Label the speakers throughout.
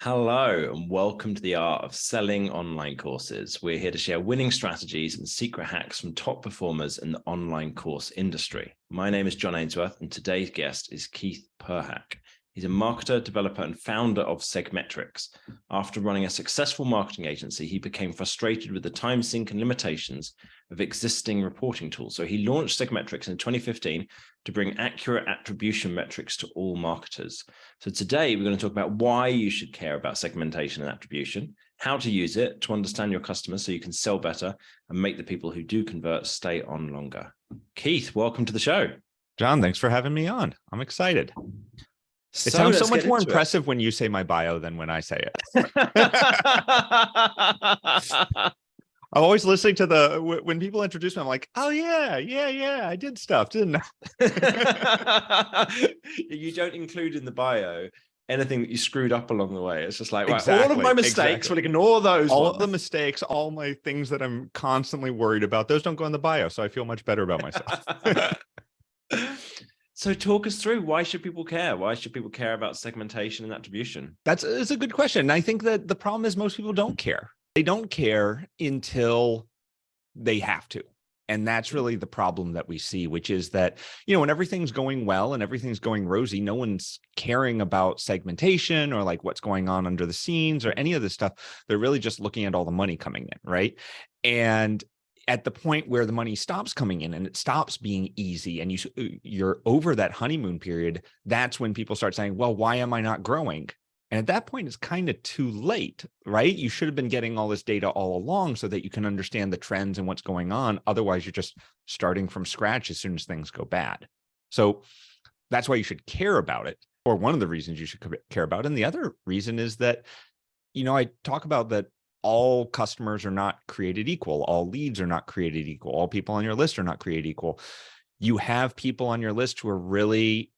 Speaker 1: Hello and welcome to the Art of Selling Online Courses. We're here to share winning strategies and secret hacks from top performers in the online course industry. My name is John Ainsworth and today's guest is Keith Perhac. He's a marketer, developer, and founder of Segmentation. After running a successful marketing agency, he became frustrated with the time sink and limitations of existing reporting tools. So he launched Segmentation in 2015 to bring accurate attribution metrics to all marketers. So today we're going to talk about why you should care about segmentation and attribution, how to use it to understand your customers so you can sell better and make the people who do convert stay on longer. Keith, welcome to the show.
Speaker 2: John, thanks for having me on. I'm excited. It sounds so much more impressive when you say my bio than when I say it. I'm always listening to when people introduce me, I'm like, oh yeah, I did stuff, didn't I?
Speaker 1: You don't include in the bio anything that you screwed up along the way. It's just like, right,
Speaker 2: exactly,
Speaker 1: all of my mistakes, we'll ignore those.
Speaker 2: All of the mistakes, all my things that I'm constantly worried about, those don't go in the bio. So I feel much better about myself.
Speaker 1: So talk us through, why should people care? Why should people care about segmentation and attribution?
Speaker 2: It's a good question. And I think that the problem is most people don't care. They don't care until they have to. And that's really the problem that we see, which is that, when everything's going well and everything's going rosy, no one's caring about segmentation or like what's going on under the scenes or any of this stuff. They're really just looking at all the money coming in, right? And at the point where the money stops coming in and it stops being easy and you're over that honeymoon period, that's when people start saying, well, why am I not growing? And at that point, it's kind of too late, right? You should have been getting all this data all along so that you can understand the trends and what's going on. Otherwise, you're just starting from scratch as soon as things go bad. So that's why you should care about it, or one of the reasons you should care about it. And the other reason is that, I talk about that all customers are not created equal. All leads are not created equal. All people on your list are not created equal. You have people on your list who are really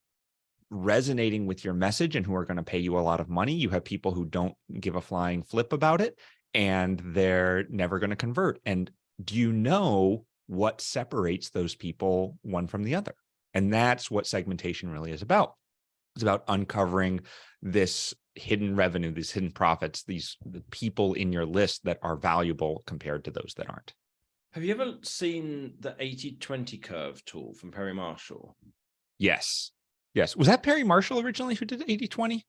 Speaker 2: resonating with your message and who are going to pay you a lot of money. You have people who don't give a flying flip about it and they're never going to convert. And do you know what separates those people one from the other? And that's what segmentation really is about. It's about uncovering this hidden revenue, these hidden profits, the people in your list that are valuable compared to those that aren't.
Speaker 1: Have you ever seen the 80-20 curve tool from Perry Marshall?
Speaker 2: Yes. Was that Perry Marshall originally who did 80-20?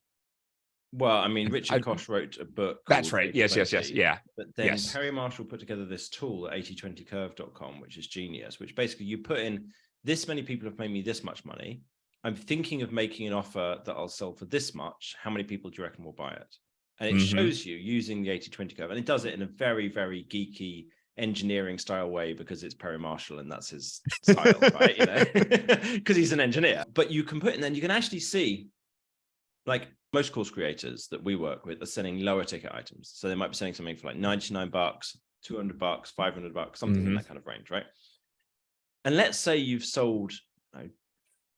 Speaker 1: Well, I mean, Richard Koch wrote a book.
Speaker 2: That's right. Yes. Yeah.
Speaker 1: But then Perry Marshall put together this tool at 8020curve.com, which is genius, which basically you put in this many people have made me this much money. I'm thinking of making an offer that I'll sell for this much. How many people do you reckon will buy it? And it shows you using the 80-20 curve. And it does it in a very, very geeky engineering style way because it's Perry Marshall and that's his style, right? Because he's an engineer. But you can put in, then you can actually see, like most course creators that we work with are selling lower ticket items. So they might be selling something for like $99, $200, $500, something in that kind of range, right? And let's say you've sold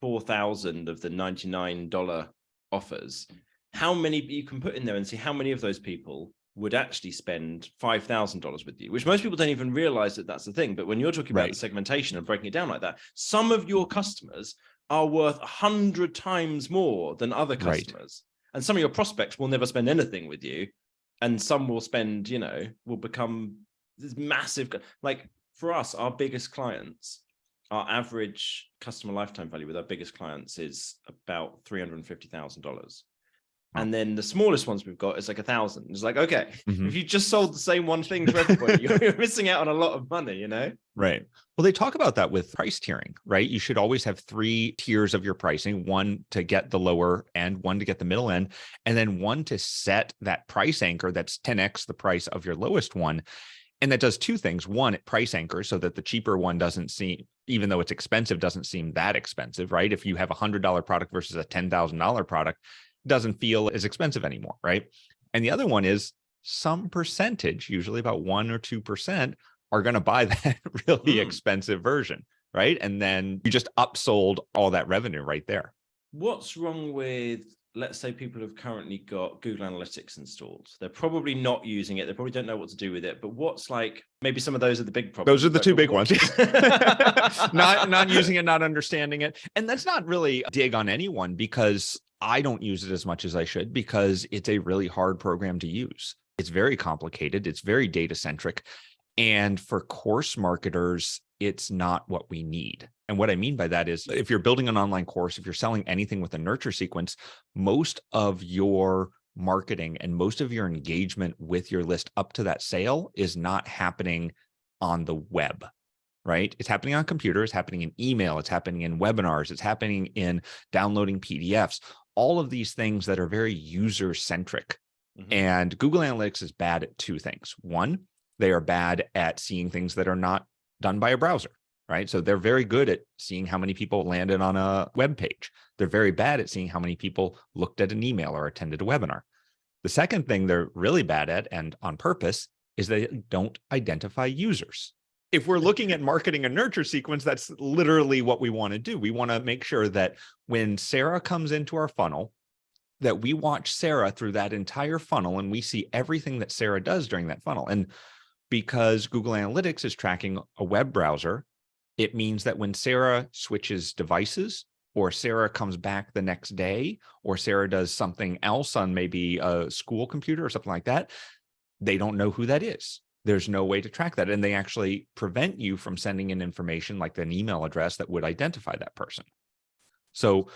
Speaker 1: 4,000 of the $99 offers. How many you can put in there and see how many of those people would actually spend $5,000 with you, which most people don't even realize that that's the thing. But when you're talking about the segmentation and breaking it down like that, some of your customers are worth 100 times more than other customers. And some of your prospects will never spend anything with you. And some will spend, will become this massive, like for us, our biggest clients, our average customer lifetime value with our biggest clients is about $350,000. And then the smallest ones we've got is like 1,000. It's like, okay, if you just sold the same one thing to everybody, you're missing out on a lot of money,
Speaker 2: Right. Well, they talk about that with price tiering, right? You should always have 3 tiers of your pricing, one to get the lower end, one to get the middle end, and then one to set that price anchor that's 10x the price of your lowest one. And that does 2 things. One, it price anchors so that the cheaper one doesn't seem, even though it's expensive, doesn't seem that expensive, right? If you have a $100 product versus a $10,000 product, doesn't feel as expensive anymore, right? And the other one is some percentage, usually about 1 or 2%, are going to buy that really expensive version, right? And then you just upsold all that revenue right there.
Speaker 1: What's wrong with, let's say people have currently got Google Analytics installed. They're probably not using it. They probably don't know what to do with it. But what's like, maybe some of those are the big problems.
Speaker 2: Those are the 2 big ones. not using it, not understanding it. And that's not really a dig on anyone because I don't use it as much as I should because it's a really hard program to use. It's very complicated. It's very data centric. And for course marketers, it's not what we need. And what I mean by that is if you're building an online course, if you're selling anything with a nurture sequence, most of your marketing and most of your engagement with your list up to that sale is not happening on the web, right? It's happening on computer, it's happening in email, it's happening in webinars, it's happening in downloading PDFs, all of these things that are very user-centric. Mm-hmm. And Google Analytics is bad at two things. One, they are bad at seeing things that are not done by a browser, right? So they're very good at seeing how many people landed on a web page. They're very bad at seeing how many people looked at an email or attended a webinar. The second thing they're really bad at, and on purpose, is they don't identify users. If we're looking at marketing a nurture sequence, that's literally what we want to do. We want to make sure that when Sarah comes into our funnel, that we watch Sarah through that entire funnel and we see everything that Sarah does during that funnel. And because Google Analytics is tracking a web browser, it means that when Sarah switches devices, or Sarah comes back the next day, or Sarah does something else on maybe a school computer or something like that, they don't know who that is. There's no way to track that. And they actually prevent you from sending in information like an email address that would identify that person. So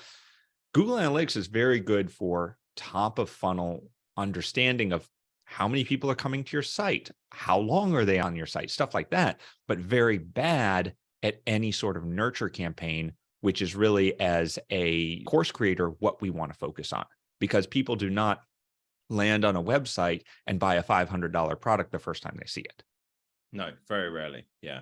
Speaker 2: Google Analytics is very good for top of funnel understanding of how many people are coming to your site, how long are they on your site, stuff like that, but very bad at any sort of nurture campaign, which is really, as a course creator, what we want to focus on, because people do not land on a website and buy a $500 product the first time they see it.
Speaker 1: No, very rarely. Yeah.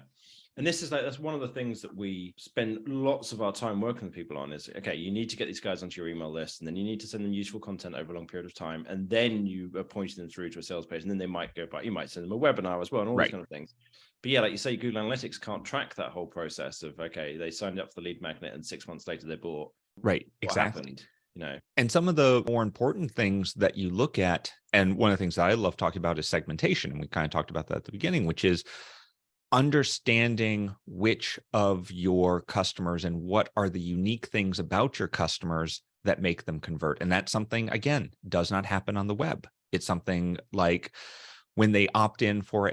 Speaker 1: And this is that's one of the things that we spend lots of our time working with people on is, okay, you need to get these guys onto your email list, and then you need to send them useful content over a long period of time. And then you are pointing them through to a sales page, and then they might go, but you might send them a webinar as well, and all these kind of things. But yeah, like you say, Google Analytics can't track that whole process of, okay, they signed up for the lead magnet and 6 months later they bought.
Speaker 2: Right.
Speaker 1: What
Speaker 2: exactly.
Speaker 1: happened, you know?
Speaker 2: And some of the more important things that you look at, and one of the things that I love talking about is segmentation. And we kind of talked about that at the beginning, which is understanding which of your customers and what are the unique things about your customers that make them convert. And that's something, again, does not happen on the web. It's something like when they opt in for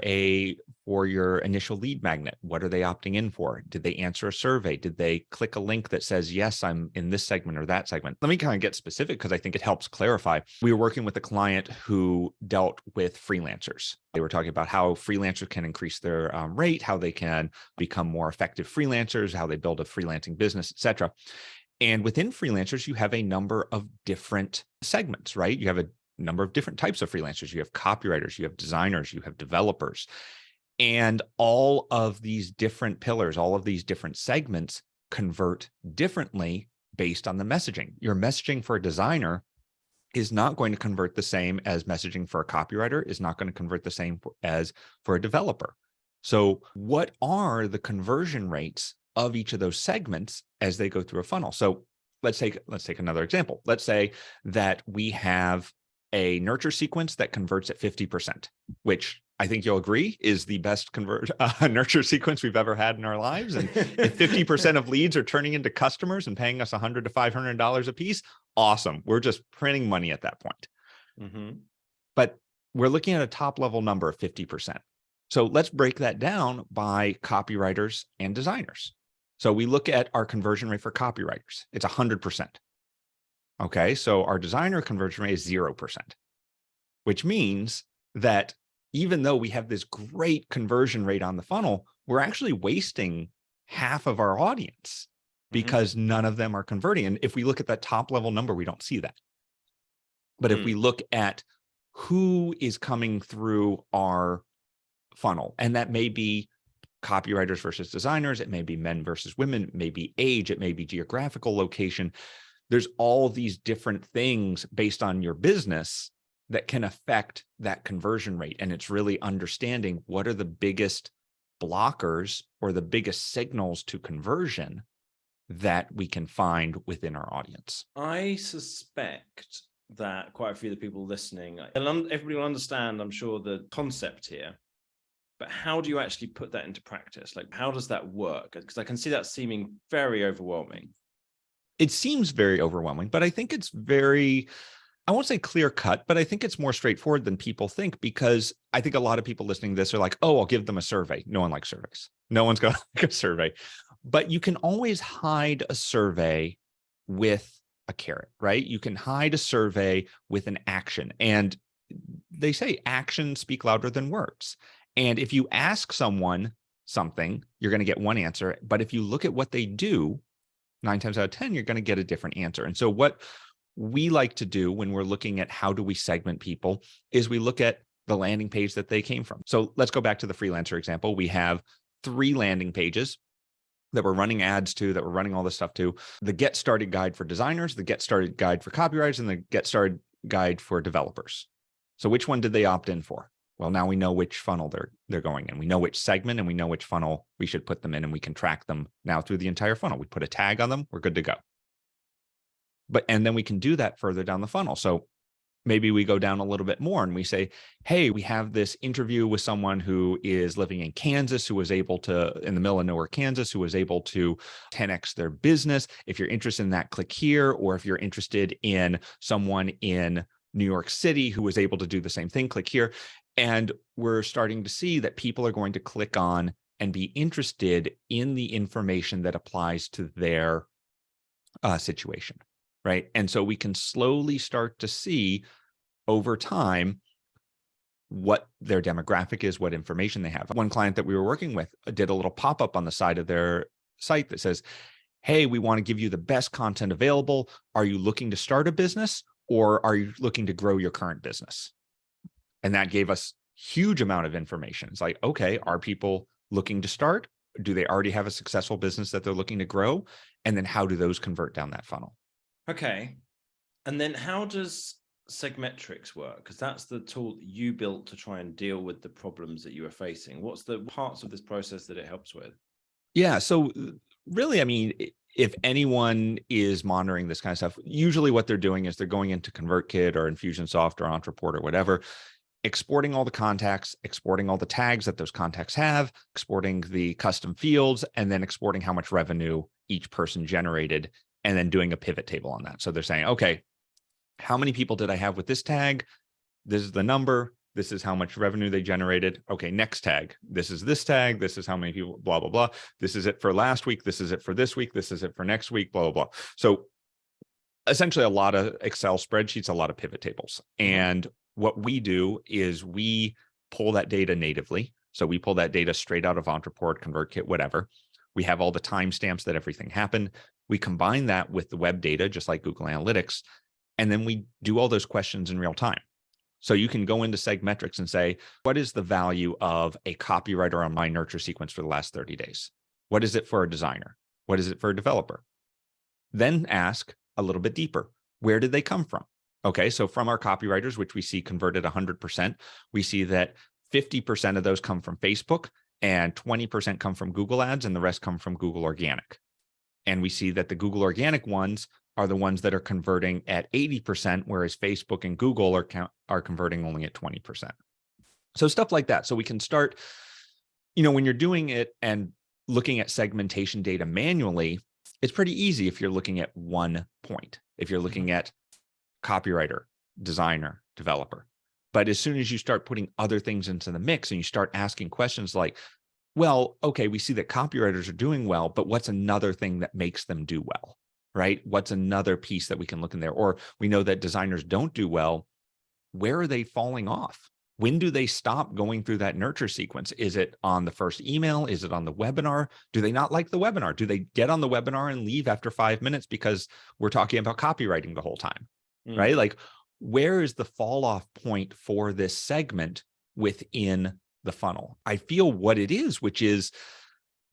Speaker 2: your initial lead magnet, what are they opting in for? Did they answer a survey? Did they click a link that says, yes, I'm in this segment or that segment? Let me kind of get specific because I think it helps clarify. We were working with a client who dealt with freelancers. They were talking about how freelancers can increase their rate, how they can become more effective freelancers, how they build a freelancing business, et cetera. And within freelancers, you have a number of different segments, right? You have a number of different types of freelancers. You have copywriters, you have designers, you have developers. And all of these different pillars, all of these different segments convert differently based on the messaging. Your messaging for a designer is not going to convert the same as messaging for a copywriter, is not going to convert the same as for a developer. So what are the conversion rates of each of those segments as they go through a funnel? So let's take another example. Let's say that we have a nurture sequence that converts at 50%, which I think you'll agree is the best nurture sequence we've ever had in our lives. And if 50% of leads are turning into customers and paying us $100 to $500 a piece, awesome. We're just printing money at that point. Mm-hmm. But we're looking at a top level number of 50%. So let's break that down by copywriters and designers. So we look at our conversion rate for copywriters. It's 100%. Okay, so our designer conversion rate is 0%, which means that even though we have this great conversion rate on the funnel, we're actually wasting half of our audience because none of them are converting. And if we look at that top level number, we don't see that. But if we look at who is coming through our funnel, and that may be copywriters versus designers, it may be men versus women, it may be age, it may be geographical location. There's all these different things based on your business that can affect that conversion rate. And it's really understanding what are the biggest blockers or the biggest signals to conversion that we can find within our audience.
Speaker 1: I suspect that quite a few of the people listening, everybody will understand, I'm sure, the concept here. But how do you actually put that into practice? Like, how does that work? Because I can see that seeming very overwhelming.
Speaker 2: it seems very overwhelming, but I think it's very, I won't say clear cut, but I think it's more straightforward than people think, because I think a lot of people listening to this are like, oh, I'll give them a survey. No one likes surveys. No one's going to like a survey. But you can always hide a survey with a carrot, right? You can hide a survey with an action. And they say actions speak louder than words. And if you ask someone something, you're going to get one answer. But if you look at what they do, 9 times out of 10, you're going to get a different answer. And so what we like to do when we're looking at how do we segment people is we look at the landing page that they came from. So let's go back to the freelancer example. We have 3 landing pages that we're running ads to, that we're running all this stuff to: the Get Started guide for designers, the Get Started guide for copywriters, and the Get Started guide for developers. So which one did they opt in for? Well, now we know which funnel they're going in. We know which segment, and we know which funnel we should put them in, and we can track them now through the entire funnel. We put a tag on them, we're good to go. And then we can do that further down the funnel. So maybe we go down a little bit more and we say, hey, we have this interview with someone who is living in Kansas, who was able to, in the middle of nowhere, Kansas, who was able to 10x their business. If you're interested in that, click here. Or if you're interested in someone in New York City who was able to do the same thing, click here. And we're starting to see that people are going to click on and be interested in the information that applies to their situation, right? And so we can slowly start to see over time what their demographic is, what information they have. One client that we were working with did a little pop-up on the side of their site that says, hey, we want to give you the best content available. Are you looking to start a business, or are you looking to grow your current business? And that gave us huge amount of information. It's like, okay, are people looking to start? Do they already have a successful business that they're looking to grow? And then how do those convert down that funnel?
Speaker 1: Okay. And then how does Segmetrics work? Because that's the tool that you built to try and deal with the problems that you were facing. What's the parts of this process that it helps with?
Speaker 2: Yeah. So really, I mean, if anyone is monitoring this kind of stuff, usually what they're doing is they're going into ConvertKit or Infusionsoft or Entreport or whatever, exporting all the contacts, exporting all the tags that those contacts have, exporting the custom fields, and then exporting how much revenue each person generated, and then doing a pivot table on that. So they're saying, okay, how many people did I have with this tag? This is the number. This is how much revenue they generated. Okay, next tag. This is this tag. This is how many people, blah, blah, blah. This is it for last week. This is it for this week. This is it for next week, blah, blah, blah. So essentially a lot of Excel spreadsheets, a lot of pivot tables. And what we do is we pull that data natively. So we pull that data straight out of Entreport, ConvertKit, whatever. We have all the timestamps that everything happened. We combine that with the web data, just like Google Analytics, and then we do all those questions in real time. So you can go into Segmetrics and say, what is the value of a copywriter on my nurture sequence for the last 30 days? What is it for a designer? What is it for a developer? Then ask a little bit deeper. Where did they come from? Okay, so from our copywriters, which we see converted 100%, we see that 50% of those come from Facebook and 20% come from Google ads, and the rest come from Google organic. And we see that the Google organic ones are the ones that are converting at 80%, whereas Facebook and Google are converting only at 20%. So stuff like that. So we can start, when you're doing it and looking at segmentation data manually, it's pretty easy if you're looking at one point. If you're looking at copywriter, designer, developer. But as soon as you start putting other things into the mix and you start asking questions like, well, okay, we see that copywriters are doing well, but what's another thing that makes them do well, right? What's another piece that we can look in there? Or we know that designers don't do well. Where are they falling off? When do they stop going through that nurture sequence? Is it on the first email? Is it on the webinar? Do they not like the webinar? Do they get on the webinar and leave after 5 minutes because we're talking about copywriting the whole time, right? Like, where is the fall off point for this segment within the funnel? I feel what it is, which is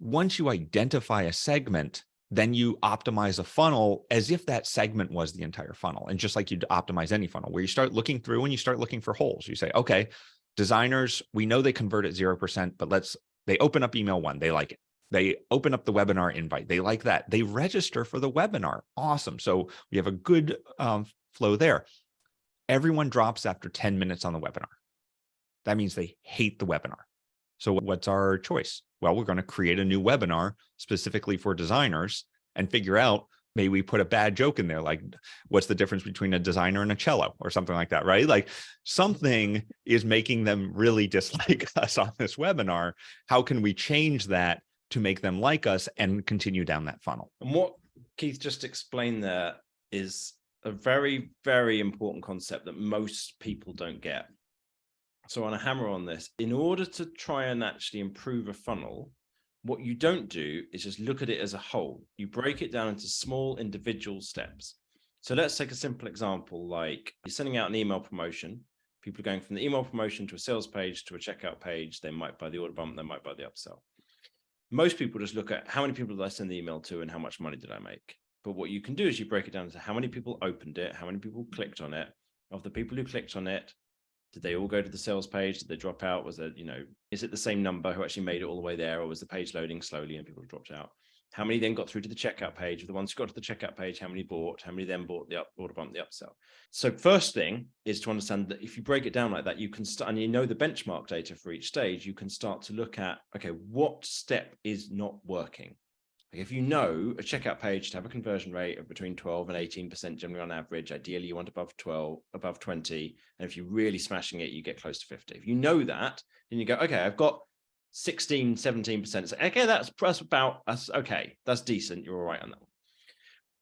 Speaker 2: once you identify a segment, then you optimize a funnel as if that segment was the entire funnel. And just like you'd optimize any funnel, where you start looking through and you start looking for holes. You say, okay, designers, we know they convert at 0%, but they open up email 1, they like it. They open up the webinar invite, they like that. They register for the webinar. Awesome. So we have a good flow there. Everyone drops after 10 minutes on the webinar. That means they hate the webinar. So what's our choice? Well, we're going to create a new webinar specifically for designers and figure out Maybe we put a bad joke in there, like what's the difference between a designer and a cello or something like that, right? Like something is making them really dislike us on this webinar. How can we change that to make them like us and continue down that funnel?
Speaker 1: And what Keith just explained there is a very, very important concept that most people don't get. So on a hammer on this, in order to try and actually improve a funnel, what you don't do is just look at it as a whole. You break it down into small individual steps. So let's take a simple example, like you're sending out an email promotion. People are going from the email promotion to a sales page to a checkout page. They might buy the order bump, they might buy the upsell. Most people just look at how many people did I send the email to and how much money did I make? But what you can do is you break it down to how many people opened it, how many people clicked on it. Of the people who clicked on it, did they all go to the sales page? Did they drop out? Was there, is it the same number who actually made it all the way there? Or was the page loading slowly and people dropped out? How many then got through to the checkout page? Of the ones who got to the checkout page, how many bought? How many then bought the order bump, the upsell? So first thing is to understand that if you break it down like that, you can start, and the benchmark data for each stage, you can start to look at, okay, what step is not working? Like if you know a checkout page to have a conversion rate of between 12 and 18% generally on average, ideally you want above 12, above 20. And if you're really smashing it, you get close to 50. If you know that, then you go, okay, I've got 16, 17%. So, okay, that's about us. Okay, that's decent. You're all right on that one.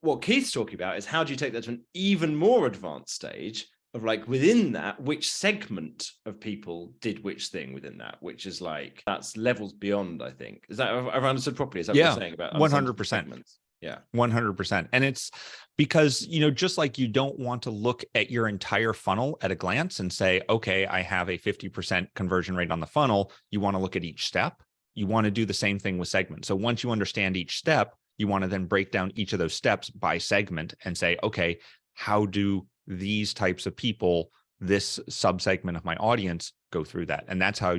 Speaker 1: What Keith's talking about is how do you take that to an even more advanced stage of like within that, which segment of people did which thing within that, which is like, that's levels beyond, I think. Is that, I've understood properly? Is that what you're saying about
Speaker 2: 100%?
Speaker 1: Yeah.
Speaker 2: 100%. And it's because, just like you don't want to look at your entire funnel at a glance and say, okay, I have a 50% conversion rate on the funnel. You want to look at each step. You want to do the same thing with segments. So once you understand each step, you want to then break down each of those steps by segment and say, okay, how do these types of people, this subsegment of my audience, go through that? And that's how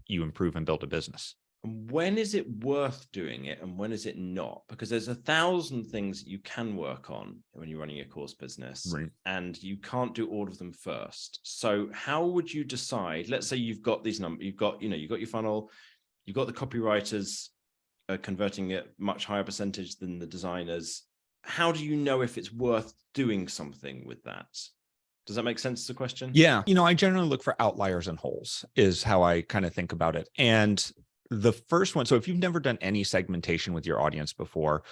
Speaker 2: you improve and build a business.
Speaker 1: When is it worth doing it and when is it not? Because there's 1,000 things that you can work on when you're running a course business,
Speaker 2: right,
Speaker 1: and you can't do all of them first. So how would you decide? Let's say you've got these numbers, you've got your funnel, you've got the copywriters converting at much higher percentage than the designers. How do you know if it's worth doing something with that? Does that make sense as a question?
Speaker 2: Yeah. I generally look for outliers and holes is how I kind of think about it. And the first one, so if you've never done any segmentation with your audience before,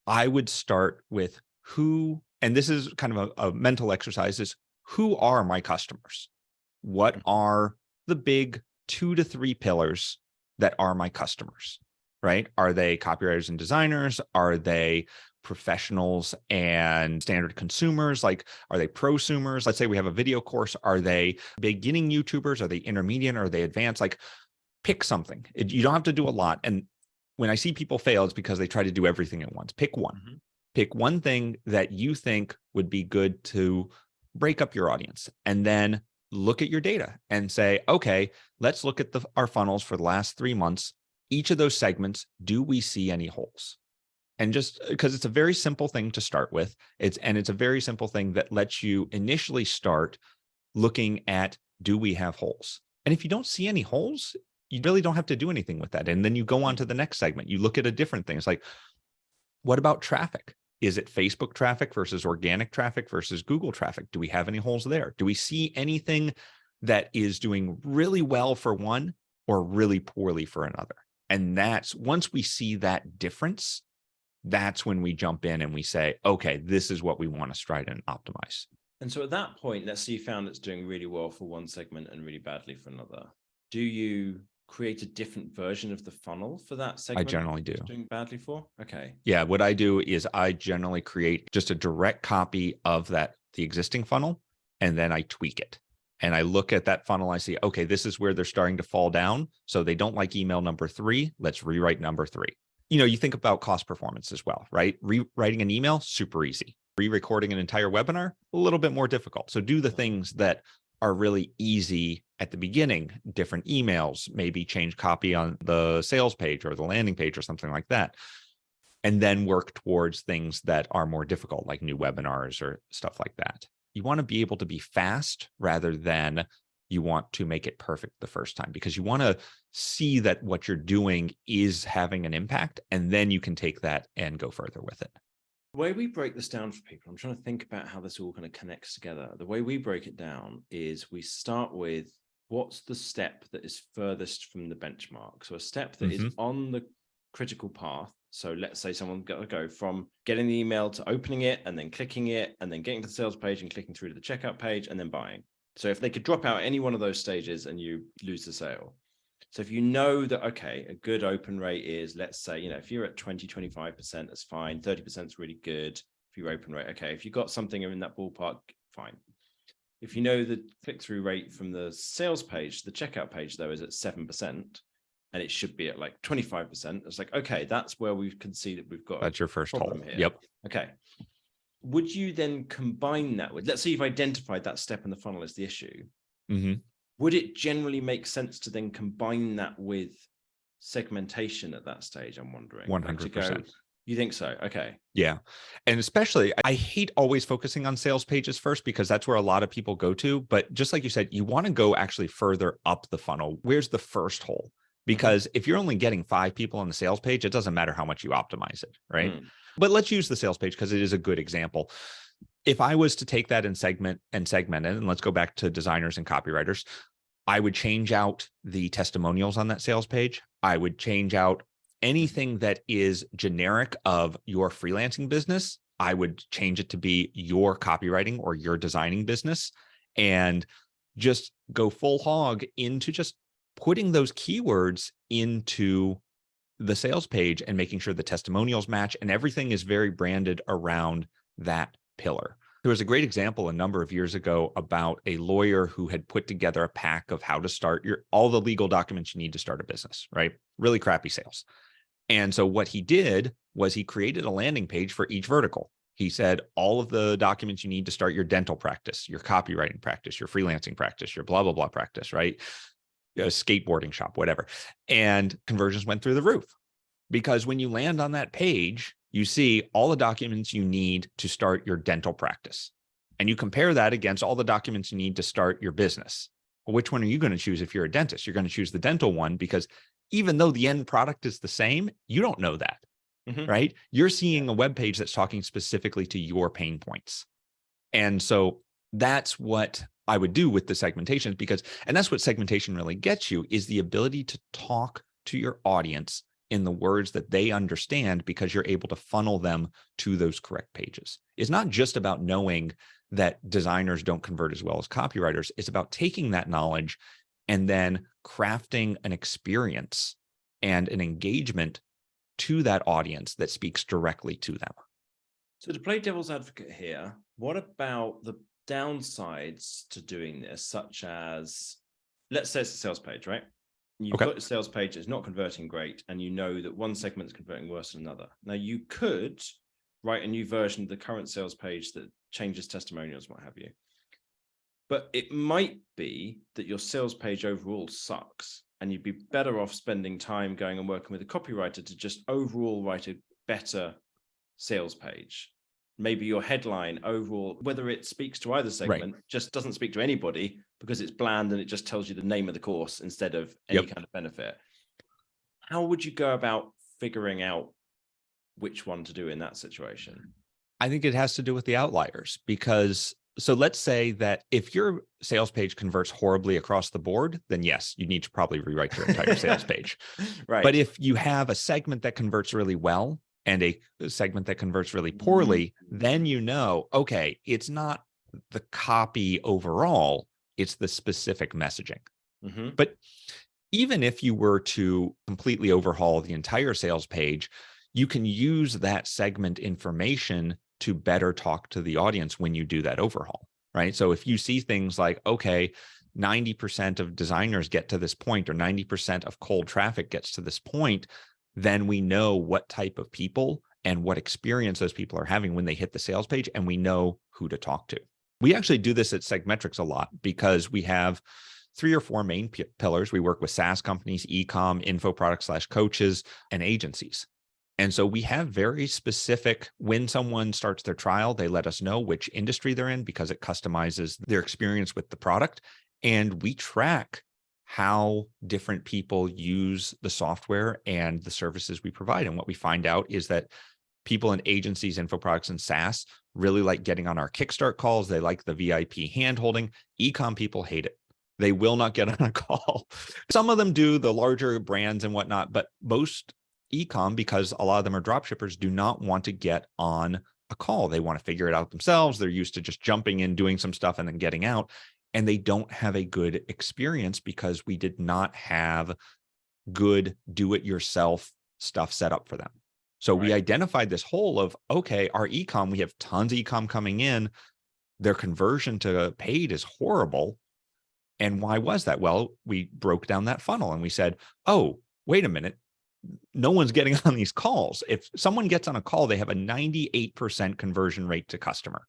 Speaker 2: I would start with who, and this is kind of a mental exercise, is who are my customers? What are the big 2 to 3 pillars that are my customers, right? Are they copywriters and designers? Are they professionals and standard consumers? Like, are they prosumers? Let's say we have a video course. Are they beginning YouTubers? Are they intermediate? Are they advanced? Like, pick something. You don't have to do a lot. And when I see people fail, it's because they try to do everything at once. Pick one. Mm-hmm. Pick one thing that you think would be good to break up your audience, and then look at your data and say, okay, let's look at our funnels for the last 3 months. Each of those segments, do we see any holes? And just because it's a very simple thing to start with, it's a very simple thing that lets you initially start looking at, do we have holes? And if you don't see any holes, you really don't have to do anything with that. And then you go on to the next segment. You look at a different thing. It's like, what about traffic? Is it Facebook traffic versus organic traffic versus Google traffic? Do we have any holes there? Do we see anything that is doing really well for one or really poorly for another? And that's, once we see that difference, that's when we jump in and we say, okay, this is what we want to stride and optimize.
Speaker 1: And so at that point, let's say you found it's doing really well for one segment and really badly for another. Do you create a different version of the funnel for that segment?
Speaker 2: I generally do.
Speaker 1: Doing badly for? Okay.
Speaker 2: Yeah, what I do is I generally create just a direct copy of the existing funnel, and then I tweak it. And I look at that funnel, I see, okay, this is where they're starting to fall down. So they don't like email number 3. Let's rewrite number 3. You think about cost performance as well, right? Rewriting an email, super easy. Re-recording an entire webinar, a little bit more difficult. So do the things that are really easy at the beginning, different emails, maybe change copy on the sales page or the landing page or something like that. And then work towards things that are more difficult, like new webinars or stuff like that. You want to be able to be fast rather than you want to make it perfect the first time, because you want to see that what you're doing is having an impact, and then you can take that and go further with it.
Speaker 1: The way we break this down for people, I'm trying to think about how this all kind of connects together. The way we break it down is we start with what's the step that is furthest from the benchmark. So a step that is on the critical path. So let's say someone got to go from getting the email to opening it and then clicking it and then getting to the sales page and clicking through to the checkout page and then buying. So if they could drop out any one of those stages and you lose the sale. So if you know that, okay, a good open rate is, let's say, if you're at 20, 25%, that's fine. 30% is really good for your open rate. Okay, if you've got something in that ballpark, fine. If you know the click-through rate from the sales page, the checkout page, though, is at 7%, and it should be at like 25%, it's like, okay, that's where we can see that we've got
Speaker 2: that's your first hole
Speaker 1: here.
Speaker 2: Yep.
Speaker 1: Okay. Would you then combine that with, let's say you've identified that step in the funnel as the issue. Would it generally make sense to then combine that with segmentation at that stage? I'm wondering.
Speaker 2: 100%.
Speaker 1: You think so? Okay.
Speaker 2: Yeah. And especially, I hate always focusing on sales pages first because that's where a lot of people go to. But just like you said, you want to go actually further up the funnel. Where's the first hole? Because if you're only getting 5 people on the sales page, it doesn't matter how much you optimize it, right? But let's use the sales page because it is a good example. If I was to take that and segment it, and let's go back to designers and copywriters, I would change out the testimonials on that sales page. I would change out anything that is generic of your freelancing business. I would change it to be your copywriting or your designing business, and just go full hog into just putting those keywords into the sales page and making sure the testimonials match and everything is very branded around that pillar. There was a great example a number of years ago about a lawyer who had put together a pack of how to start all the legal documents you need to start a business, right? Really crappy sales. And so what he did was he created a landing page for each vertical. He said, all of the documents you need to start your dental practice, your copywriting practice, your freelancing practice, your blah, blah, blah practice, right? A skateboarding shop, whatever. And conversions went through the roof because when you land on that page, you see all the documents you need to start your dental practice. And you compare that against all the documents you need to start your business. Well, which one are you going to choose if you're a dentist? You're going to choose the dental one because even though the end product is the same, you don't know that, right? You're seeing a web page that's talking specifically to your pain points. And so that's what I would do with the segmentation and that's what segmentation really gets you, is the ability to talk to your audience in the words that they understand, because you're able to funnel them to those correct pages. It's not just about knowing that designers don't convert as well as copywriters. It's about taking that knowledge and then crafting an experience and an engagement to that audience that speaks directly to them.
Speaker 1: So to play devil's advocate here, what about the downsides to doing this, such as, let's say it's a sales page, right? You've got a sales page that's not converting great, and you know that one segment is converting worse than another. Now, you could write a new version of the current sales page that changes testimonials, what have you. But it might be that your sales page overall sucks, and you'd be better off spending time going and working with a copywriter to just overall write a better sales page. Maybe your headline overall, whether it speaks to either segment, just doesn't speak to anybody because it's bland and it just tells you the name of the course instead of any kind of benefit. How would you go about figuring out which one to do in that situation?
Speaker 2: I think it has to do with the outliers, because so let's say that if your sales page converts horribly across the board, then yes, you need to probably rewrite your entire sales page.
Speaker 1: Right.
Speaker 2: But if you have a segment that converts really well and a segment that converts really poorly, then you know, okay, it's not the copy overall, it's the specific messaging. But even if you were to completely overhaul the entire sales page, you can use that segment information to better talk to the audience when you do that overhaul, right? So if you see things like, okay, 90% of designers get to this point, or 90% of cold traffic gets to this point, then we know what type of people and what experience those people are having when they hit the sales page, and we know who to talk to. We actually do this at Segmetrics a lot because we have 3 or 4 main pillars. We work with SaaS companies, e-com, info products / coaches, and agencies. And so we have very specific, when someone starts their trial, they let us know which industry they're in because it customizes their experience with the product. And we track how different people use the software and the services we provide. And what we find out is that people in agencies, info products, and SaaS really like getting on our Kickstart calls. They like the VIP hand-holding. E-com people hate it. They will not get on a call. Some of them do, the larger brands and whatnot, but most e-com, because a lot of them are drop shippers, do not want to get on a call. They want to figure it out themselves. They're used to just jumping in, doing some stuff, and then getting out. And they don't have a good experience because we did not have good do-it-yourself stuff set up for them. So we identified this hole of, okay, our e-com, we have tons of e-com coming in. Their conversion to paid is horrible. And why was that? Well, we broke down that funnel and we said, oh, wait a minute. No one's getting on these calls. If someone gets on a call, they have a 98% conversion rate to customer.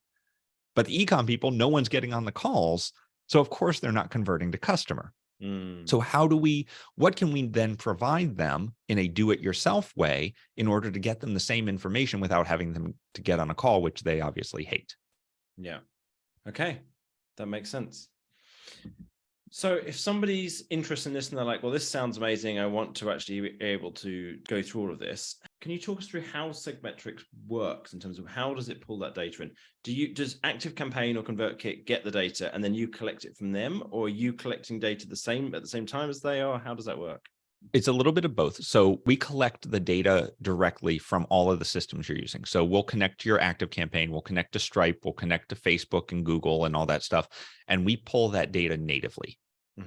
Speaker 2: But the e-com people, no one's getting on the calls. So of course they're not converting to customer. So what can we then provide them in a do-it-yourself way in order to get them the same information without having them to get on a call, which they obviously hate?
Speaker 1: Yeah. Okay. That makes sense. So if somebody's interested in this and they're like, well, this sounds amazing, I want to actually be able to go through all of this. Can you talk us through how Segmetrics works in terms of how does it pull that data in? Does ActiveCampaign or ConvertKit get the data and then you collect it from them, or are you collecting data at the same time as they are? How does that work?
Speaker 2: It's a little bit of both. So we collect the data directly from all of the systems you're using. So we'll connect to your ActiveCampaign, we'll connect to Stripe, we'll connect to Facebook and Google and all that stuff. And we pull that data natively.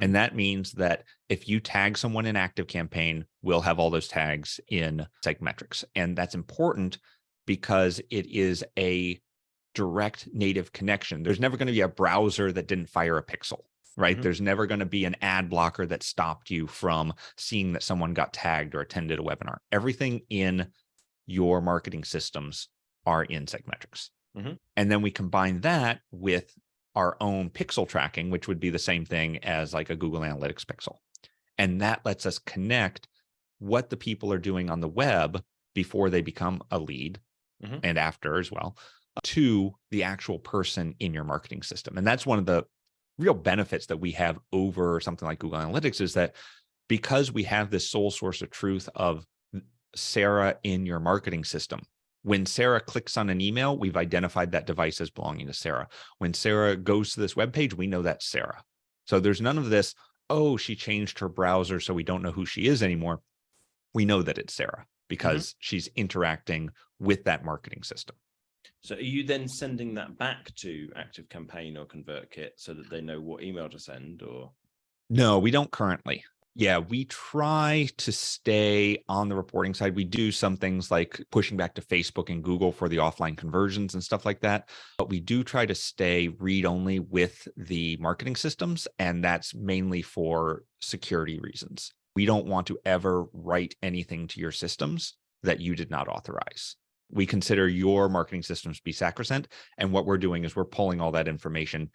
Speaker 2: And that means that if you tag someone in ActiveCampaign, we'll have all those tags in Segmetrics. And that's important because it is a direct native connection. There's never going to be a browser that didn't fire a pixel, right? There's never going to be an ad blocker that stopped you from seeing that someone got tagged or attended a webinar. Everything in your marketing systems are in Segmetrics. And then we combine that with our own pixel tracking, which would be the same thing as like a Google Analytics pixel. And that lets us connect what the people are doing on the web before they become a lead and after as well to the actual person in your marketing system. And that's one of the real benefits that we have over something like Google Analytics is that because we have this sole source of truth of Sarah in your marketing system, when Sarah clicks on an email, we've identified that device as belonging to Sarah. When Sarah goes to this web page, we know that's Sarah. So there's none of this, oh, she changed her browser, so we don't know who she is anymore. We know that it's Sarah because she's interacting with that marketing system.
Speaker 1: So are you then sending that back to ActiveCampaign or ConvertKit so that they know what email to send, or?
Speaker 2: No, we don't currently. Yeah, we try to stay on the reporting side. We do some things like pushing back to Facebook and Google for the offline conversions and stuff like that. But we do try to stay read-only with the marketing systems, and that's mainly for security reasons. We don't want to ever write anything to your systems that you did not authorize. We consider your marketing systems to be sacrosanct, and what we're doing is we're pulling all that information,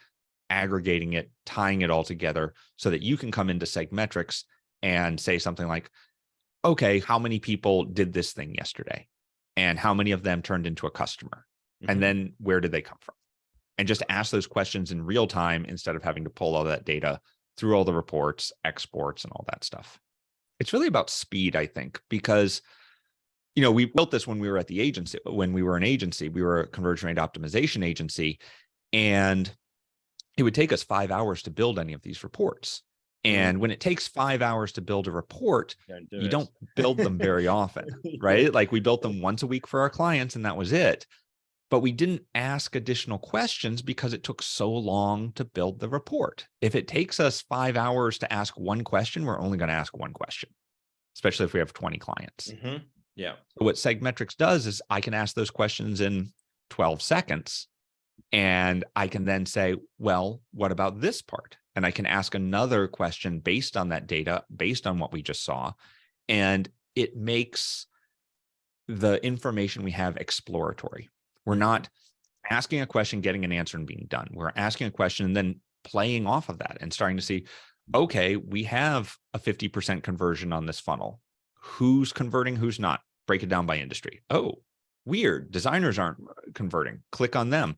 Speaker 2: aggregating it, tying it all together so that you can come into Segmetrics and say something like, okay, how many people did this thing yesterday? And how many of them turned into a customer? And then where did they come from? And just ask those questions in real time instead of having to pull all that data through all the reports, exports, and all that stuff. It's really about speed, I think, because we built this when we were at the agency. When we were an agency, we were a conversion rate optimization agency, and it would take us 5 hours to build any of these reports. And when it takes 5 hours to build a report, you don't build them very often, right? Like we built them once a week for our clients and that was it. But we didn't ask additional questions because it took so long to build the report. If it takes us 5 hours to ask one question, we're only going to ask one question, especially if we have 20 clients.
Speaker 1: Yeah.
Speaker 2: So what Segmetrics does is I can ask those questions in 12 seconds. And I can then say, well, what about this part? And I can ask another question based on that data, based on what we just saw. And it makes the information we have exploratory. We're not asking a question, getting an answer, and being done. We're asking a question and then playing off of that and starting to see, okay, we have a 50% conversion on this funnel. Who's converting, who's not? Break it down by industry. Oh, weird. Designers aren't converting. Click on them.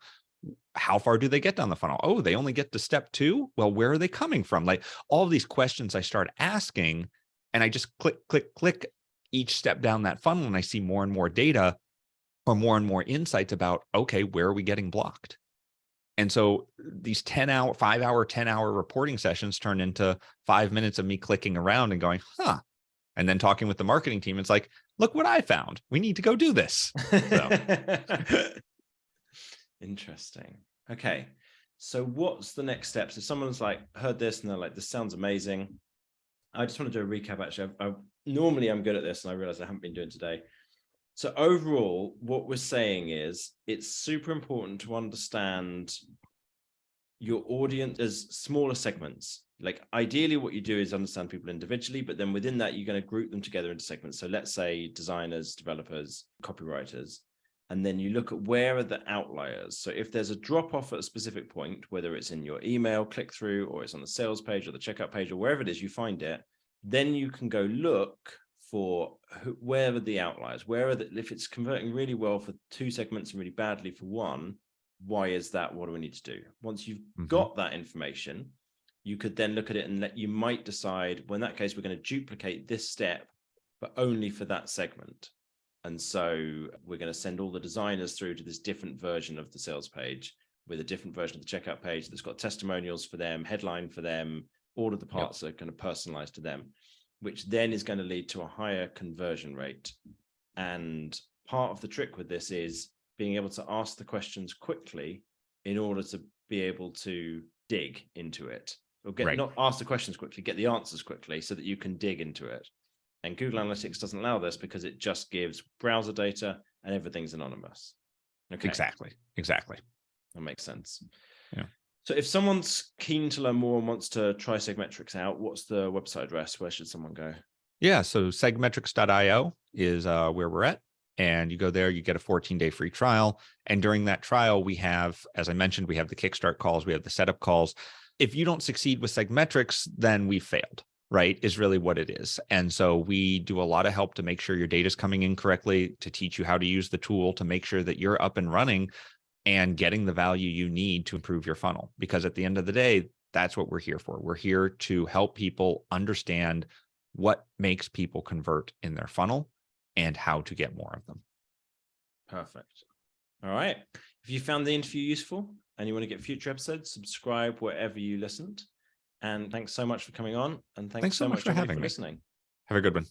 Speaker 2: How far do they get down the funnel? Oh, they only get to step 2. Well, where are they coming from? Like all of these questions I start asking, and I just click each step down that funnel, and I see more and more data. or more and more insights about, okay, where are we getting blocked? And so these 5-hour, 10-hour reporting sessions turn into 5 minutes of me clicking around and going, huh. And then talking with the marketing team, it's like, look what I found. We need to go do this. So.
Speaker 1: Interesting. Okay. So what's the next steps? If someone's like heard this and they're like, this sounds amazing. I just want to do a recap. Actually, normally I'm good at this, and I realize I haven't been doing today. So overall, what we're saying is it's super important to understand your audience as smaller segments. Like ideally what you do is understand people individually, but then within that, you're going to group them together into segments. So let's say designers, developers, copywriters, and then you look at where are the outliers. So if there's a drop off at a specific point, whether it's in your email click through or it's on the sales page or the checkout page or wherever it is you find it, then you can go look for where are the outliers, if it's converting really well for 2 segments and really badly for 1, why is that? What do we need to do? Once you've got that information, you could then look at it and you might decide, well, in that case, we're going to duplicate this step, but only for that segment. And so we're going to send all the designers through to this different version of the sales page with a different version of the checkout page that's got testimonials for them, headline for them, all of the parts are kind of personalized to them, which then is going to lead to a higher conversion rate. And part of the trick with this is being able to ask the questions quickly in order to be able to dig into it, or not ask the questions quickly, get the answers quickly so that you can dig into it. And Google Analytics doesn't allow this because it just gives browser data and everything's anonymous. Okay.
Speaker 2: Exactly.
Speaker 1: That makes sense.
Speaker 2: Yeah.
Speaker 1: So if someone's keen to learn more and wants to try Segmetrics out, what's the website address? Where should someone go?
Speaker 2: Yeah. So segmetrics.io is where we're at. And you go there, you get a 14-day free trial. And during that trial, we have, as I mentioned, we have the Kickstart calls, we have the setup calls. If you don't succeed with Segmetrics, then we failed, right? Is really what it is. And so we do a lot of help to make sure your data is coming in correctly, to teach you how to use the tool, to make sure that you're up and running and getting the value you need to improve your funnel. Because at the end of the day, that's what we're here for. We're here to help people understand what makes people convert in their funnel and how to get more of them.
Speaker 1: Perfect. All right. If you found the interview useful and you want to get future episodes, subscribe wherever you listened. And thanks so much for coming on. And thanks so much for having me. Listening.
Speaker 2: Have a good one.